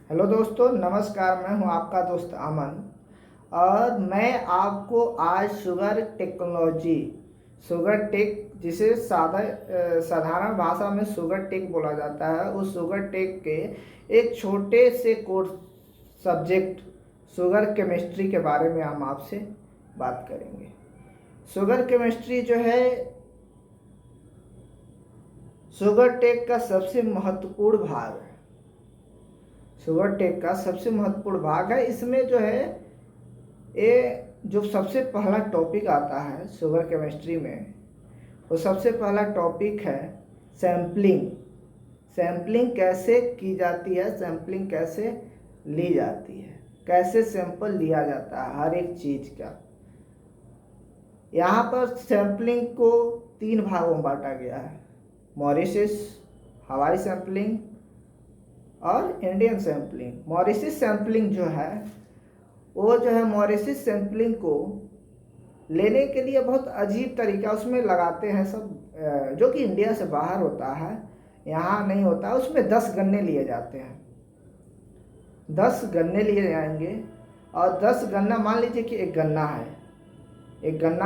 Hello दोस्तों, नमस्कार। मैं हूं आपका दोस्त अमन और मैं आपको आज शुगर टेक जिसे साधारण भाषा में शुगर टेक बोला जाता है, उस शुगर टेक के एक छोटे से कोर्स सब्जेक्ट शुगर केमिस्ट्री के बारे में हम आपसे बात करेंगे। शुगर केमिस्ट्री जो है शुगर टेक का सबसे महत्वपूर्ण भाग है। शुगर टेक का सबसे महत्वपूर्ण भाग है। इसमें जो है ये जो सबसे पहला टॉपिक आता है शुगर केमिस्ट्री में, वो सबसे पहला टॉपिक है सैम्पलिंग। सैम्पलिंग कैसे की जाती है, सैम्पलिंग कैसे ली जाती है, कैसे सैंपल लिया जाता है हर एक चीज़ का। यहाँ पर सैम्पलिंग को 3 भागों में बांटा गया है: मॉरिशस, हवाई सैम्पलिंग और इंडियन सैम्पलिंग। मॉरिशस सैम्पलिंग जो है वो जो है मॉरिशस सैम्पलिंग को लेने के लिए बहुत अजीब तरीका उसमें लगाते हैं सब, जो कि इंडिया से बाहर होता है, यहाँ नहीं होता। उसमें 10 गन्ने लिए जाते हैं। 10 गन्ने लिए जाएंगे और 10 गन्ना, मान लीजिए कि एक गन्ना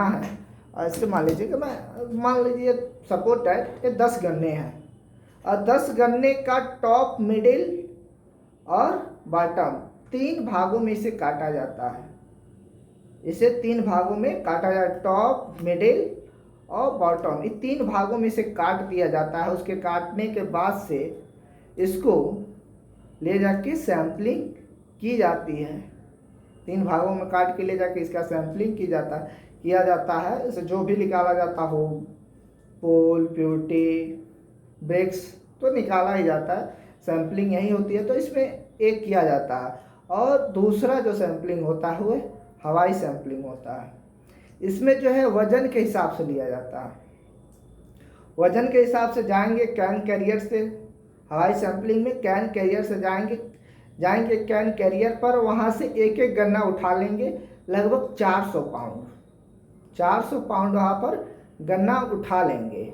है और इससे मान लीजिए कि मान लीजिए सपोर्ट है ये 10 गन्ने हैं और 10 गन्ने का टॉप, मिडिल और बॉटम 3 भागों में इसे काटा जाता है। इसे 3 भागों में काटा जाता है, टॉप, मिडिल और बॉटम, ये 3 भागों में इसे काट दिया जाता है। उसके काटने के बाद से इसको ले जाके सैम्पलिंग की जाती है। 3 भागों में काट के ले जाके इसका सैम्पलिंग किया जाता है। इसे जो भी निकाला जाता हो, पोल, प्योरिटी, ब्रेक्स, तो निकाला ही जाता है। सैम्पलिंग यही होती है। तो इसमें एक किया जाता है और दूसरा जो सैम्पलिंग होता है वो हवाई सैम्पलिंग होता है। इसमें जो है वजन के हिसाब से लिया जाता है। वजन के हिसाब से जाएंगे कैन कैरियर से। हवाई सैम्पलिंग में कैन कैरियर से जाएंगे कैन कैरियर पर, वहाँ से एक एक गन्ना उठा लेंगे, लगभग 400 पाउंड। 400 पाउंड वहाँ पर गन्ना उठा लेंगे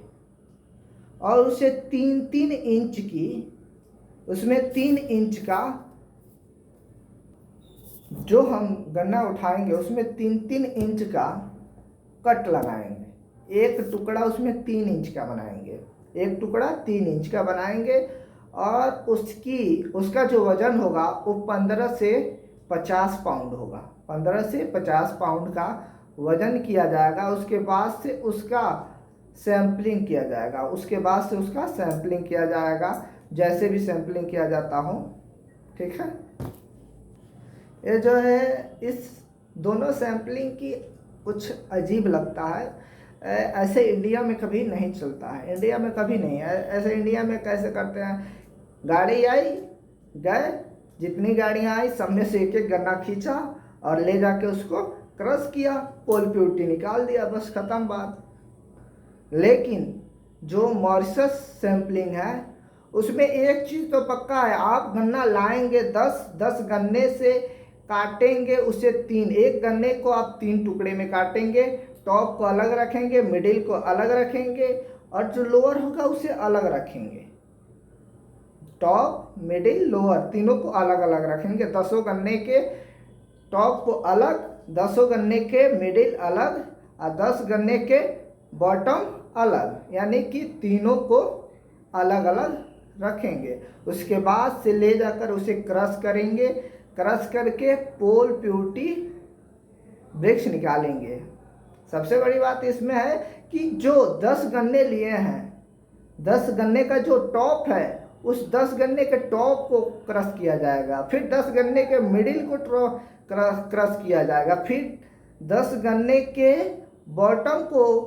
और उसे 3-3 इंच की, उसमें 3 इंच का जो हम गन्ना उठाएंगे उसमें 3-3 इंच का कट लगाएंगे। एक टुकड़ा उसमें 3 इंच का बनाएंगे, एक टुकड़ा 3 इंच का बनाएंगे और उसका जो वजन होगा वो 15 से 50 पाउंड होगा। 15 से 50 पाउंड का वजन किया जाएगा। उसके बाद से उसका सैम्पलिंग किया जाएगा, जैसे भी सैम्पलिंग किया जाता हो। ठीक है, ये जो है इस दोनों सैम्पलिंग की कुछ अजीब लगता है। ऐसे इंडिया में कभी नहीं चलता है, इंडिया में कभी नहीं है ऐसे। इंडिया में कैसे करते हैं, गाड़ी आई, गए, जितनी गाड़ियाँ आई सब में से एक एक गन्ना खींचा और ले जाके उसको क्रश किया, पोल प्योरिटी निकाल दिया, बस ख़त्म बात। लेकिन जो मॉरिशस सैम्पलिंग है उसमें एक चीज़ तो पक्का है, आप गन्ना लाएंगे 10 गन्ने से काटेंगे उसे 3, एक गन्ने को आप 3 टुकड़े में काटेंगे, टॉप को अलग रखेंगे, मिडिल को अलग रखेंगे और जो लोअर होगा उसे अलग रखेंगे। टॉप, मिडिल, लोअर तीनों को अलग अलग रखेंगे। 10 गन्ने के टॉप को अलग, 10 गन्ने के मिडिल अलग और 10 गन्ने के बॉटम अलग, यानी कि तीनों को अलग अलग रखेंगे। उसके बाद से ले जाकर उसे क्रश करेंगे, क्रश करके पोल प्योरिटी ब्रेक्स निकालेंगे। सबसे बड़ी बात इसमें है कि जो 10 गन्ने लिए हैं, 10 गन्ने का जो टॉप है उस 10 गन्ने के टॉप को क्रश किया जाएगा, फिर 10 गन्ने के मिडिल को क्रश किया जाएगा, फिर 10 गन्ने के बॉटम को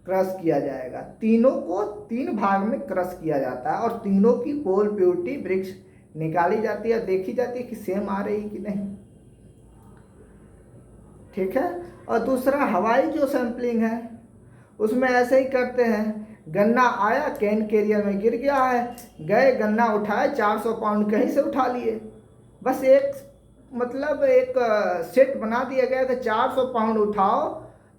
क्रश किया जाएगा। तीनों को 3 भाग में क्रश किया जाता है और तीनों की पोल प्योरिटी ब्रेक्स निकाली जाती है, देखी जाती है कि सेम आ रही कि नहीं। ठीक है, और दूसरा हवाई जो सैम्पलिंग है उसमें ऐसे ही करते हैं। गन्ना आया, कैन कैरियर में गिर गया है, गए गन्ना उठाए, 400 पाउंड कहीं से उठा लिए, बस एक सेट बना दिया गया कि 400 पाउंड उठाओ,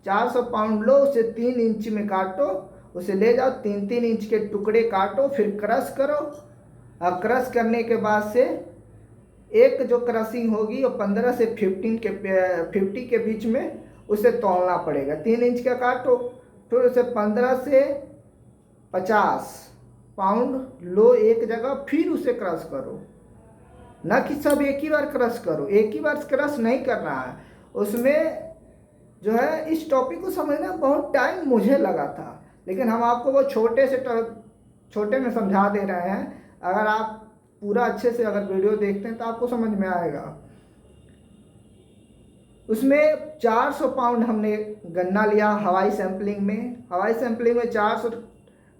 400 पाउंड लो, उसे 3 इंच में काटो, उसे ले जाओ, 3-3 इंच के टुकड़े काटो, फिर क्रश करो और क्रश करने के बाद से एक जो क्रशिंग होगी वो 15 से 50 के बीच में उसे तौलना पड़ेगा। 3 इंच का काटो, फिर उसे 15 से 50 पाउंड लो एक जगह, फिर उसे क्रश करो। ना कि सब एक ही बार क्रश करो, एक ही बार क्रश नहीं करना है। उसमें जो है इस टॉपिक को समझना बहुत टाइम मुझे लगा था, लेकिन हम आपको वो छोटे में समझा दे रहे हैं। अगर आप पूरा अच्छे से अगर वीडियो देखते हैं तो आपको समझ में आएगा। उसमें 400 पाउंड हमने गन्ना लिया हवाई सैंपलिंग में। हवाई सैंपलिंग में 400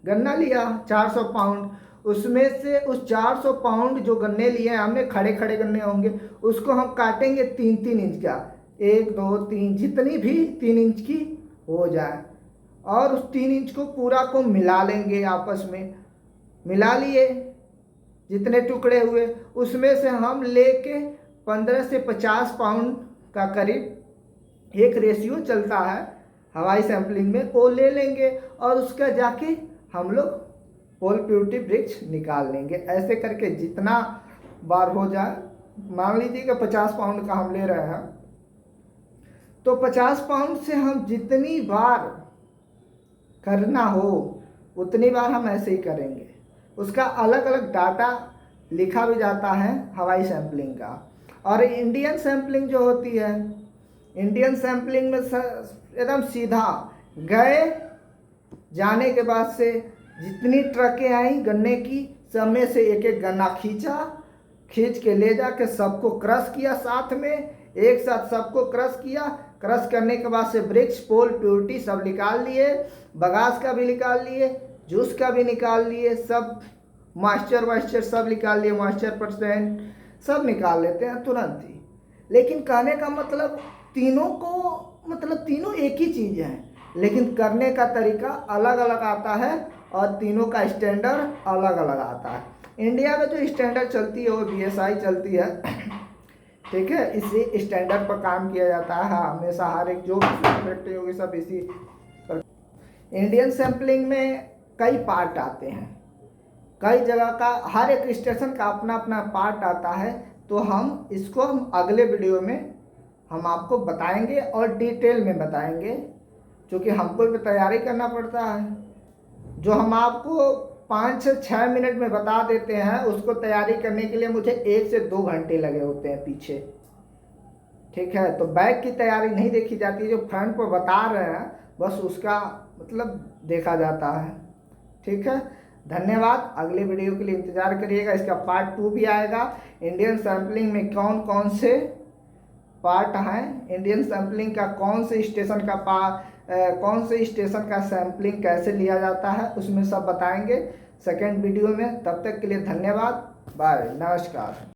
गन्ना लिया, 400 पाउंड। उसमें से उस 400 पाउंड जो गन्ने लिए हैं हमने, खड़े खड़े गन्ने होंगे, उसको हम काटेंगे 3-3 इंच का। 1 2 3, जितनी भी 3 इंच की हो जाए, और उस 3 इंच को पूरा को मिला लेंगे, आपस में मिला लिए। जितने टुकड़े हुए उसमें से हम लेके 15 से 50 पाउंड का करीब एक रेशियो चलता है हवाई सैंपलिंग में, वो ले लेंगे और उसका जाके हम लोग पोल प्योरिटी ब्रिक्स निकाल लेंगे। ऐसे करके जितना बार हो जाए, मान लीजिए कि 50 पाउंड का हम ले रहे हैं, तो 50 पाउंड से हम जितनी बार करना हो उतनी बार हम ऐसे ही करेंगे। उसका अलग अलग डाटा लिखा भी जाता है हवाई सैंपलिंग का। और इंडियन सैंपलिंग जो होती है, इंडियन सैंपलिंग में एकदम सीधा गए, जाने के बाद से जितनी ट्रकें आई गन्ने की, सब में से एक एक गन्ना खींच के ले जाके सबको क्रश किया, साथ में एक साथ सबको क्रश किया। क्रश करने के बाद से ब्रिक्स, पोल प्योरिटी सब निकाल लिए, बगास का भी निकाल लिए, जूस का भी निकाल लिए, सब मॉइस्चर सब निकाल लिए, मॉइस्चर परसेंट सब निकाल लेते हैं तुरंत ही। लेकिन कहने का मतलब तीनों एक ही चीज़ है, लेकिन करने का तरीका अलग अलग आता है और तीनों का स्टैंडर्ड अलग अलग आता है। इंडिया में जो स्टैंडर्ड चलती है वो BSI चलती है, ठीक है। इसी स्टैंडर्ड पर काम किया जाता है हमेशा, हर एक जो फैक्ट्री होगी सब इसी पर। इंडियन सैंपलिंग में कई पार्ट आते हैं, कई जगह का, हर एक स्टेशन का अपना अपना पार्ट आता है। तो हम इसको अगले वीडियो में हम आपको बताएंगे और डिटेल में बताएंगे, क्योंकि हमको भी तैयारी करना पड़ता है। जो हम आपको 5 से 6 मिनट में बता देते हैं, उसको तैयारी करने के लिए मुझे 1 से 2 घंटे लगे होते हैं पीछे, ठीक है। तो बैक की तैयारी नहीं देखी जाती, जो फ्रंट पर बता रहे हैं बस उसका मतलब देखा जाता है, ठीक है। धन्यवाद। अगले वीडियो के लिए इंतज़ार करिएगा, इसका पार्ट 2 भी आएगा। इंडियन सैंपलिंग में कौन कौन से पार्ट हैं, इंडियन सैंपलिंग का कौन से स्टेशन का सैंपलिंग कैसे लिया जाता है, उसमें सब बताएंगे सेकेंड वीडियो में। तब तक के लिए धन्यवाद, बाय, नमस्कार।